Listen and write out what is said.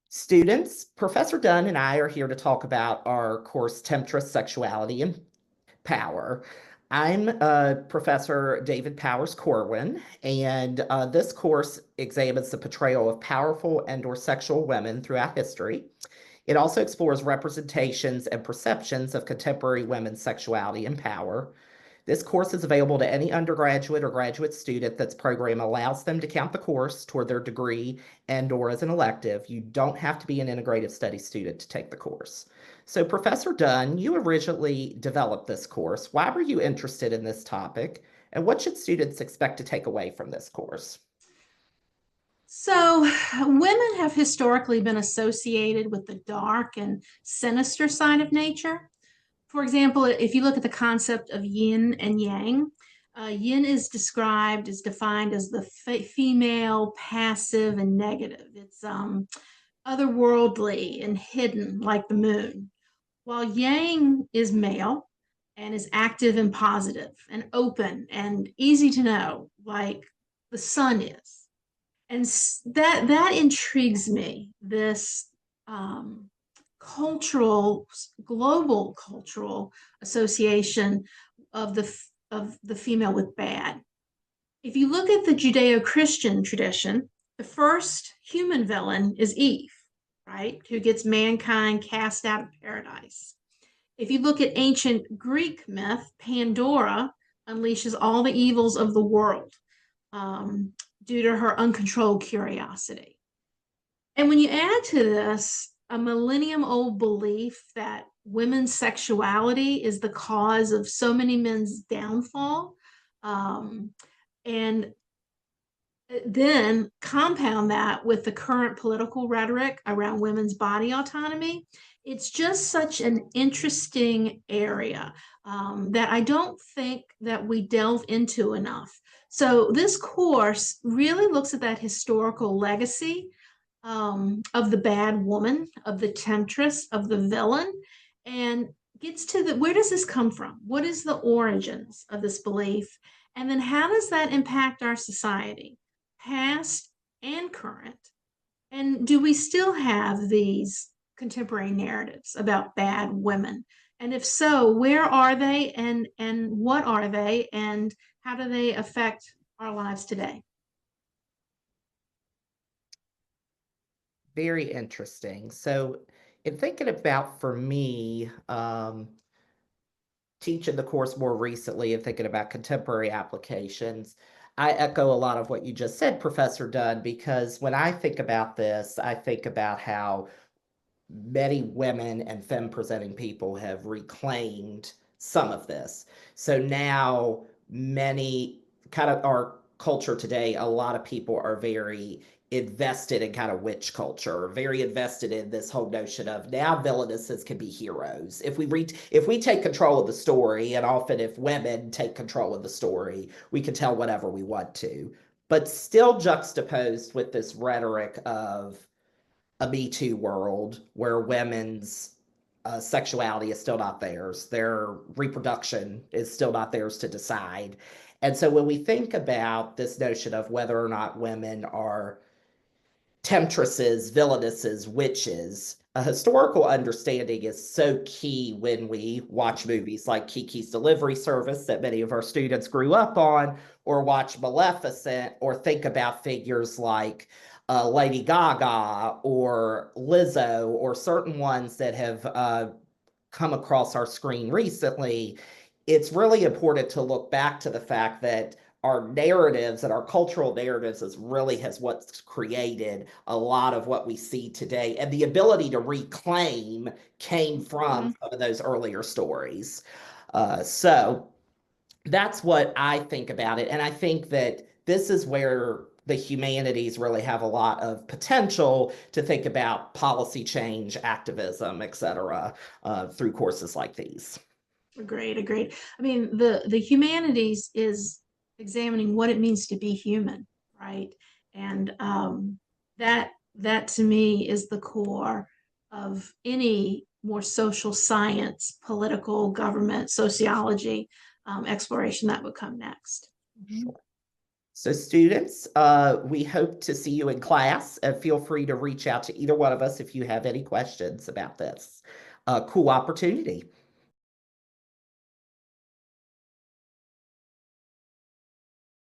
Students, Professor Dunn and I are here to talk about our course, Temptress, Sexuality and Power. I'm Professor David Powers Corwin, and this course examines the portrayal of powerful and/or sexual women throughout history. It also explores representations and perceptions of contemporary women's sexuality and power. This course is available to any undergraduate or graduate student that's program allows them to count the course toward their degree and/or as an elective. You don't have to be an integrative study student to take the course. So, Professor Dunn, you originally developed this course. Why were you interested in this topic? And what should students expect to take away from this course? So, women have historically been associated with the dark and sinister side of nature. For example, if you look at the concept of yin and yang, yin is described, is defined as the female, passive, and negative. It's otherworldly and hidden, like the moon, while yang is male and is active and positive and open and easy to know, like the sun is. And that intrigues me, this um, cultural, global cultural association of the female with bad. If you look at the Judeo-Christian tradition, the first human villain is Eve, right, who gets mankind cast out of paradise. If you look at ancient Greek myth, Pandora unleashes all the evils of the world um, due to her uncontrolled curiosity. And when you add to this a millennium old belief that women's sexuality is the cause of so many men's downfall, um, and then compound that with the current political rhetoric around women's body autonomy, it's just such an interesting area that I don't think that we delve into enough. So this course really looks at that historical legacy of the bad woman, of the temptress, of the villain, and gets to the where does this come from? What is the origins of this belief? And then how does that impact our society, past and current? And do we still have these contemporary narratives about bad women? And if so, where are they and what are they and how do they affect our lives today? Very interesting. So, in thinking about for me, teaching the course more recently and thinking about contemporary applications, I echo a lot of what you just said, Professor Dunn, because when I think about this, I think about how many women and femme presenting people have reclaimed some of this. So now, many kind of our culture today, a lot of people are very invested in kind of witch culture, very invested in this whole notion of now villainesses can be heroes. If we take control of the story, and often if women take control of the story, we can tell whatever we want to. But still juxtaposed with this rhetoric of a Me Too world where women's sexuality is still not theirs, their reproduction is still not theirs to decide. And so when we think about this notion of whether or not women are temptresses, villainesses, witches, a historical understanding is so key when we watch movies like Kiki's Delivery Service that many of our students grew up on, or watch Maleficent, or think about figures like Lady Gaga or Lizzo, or certain ones that have come across our screen recently. It's really important to look back to the fact that our narratives and our cultural narratives is really has what's created a lot of what we see today, and the ability to reclaim came from Mm-hmm. some of those earlier stories. So that's what I think about it, and I think that this is where the humanities really have a lot of potential to think about policy change, activism, etc., through courses like these. Agreed, agreed. I mean, the humanities is examining what it means to be human, right? And that to me is the core of any more social science, political, government, sociology exploration that would come next. Mhm. Sure. So students, we hope to see you in class, and feel free to reach out to either one of us if you have any questions about this cool opportunity.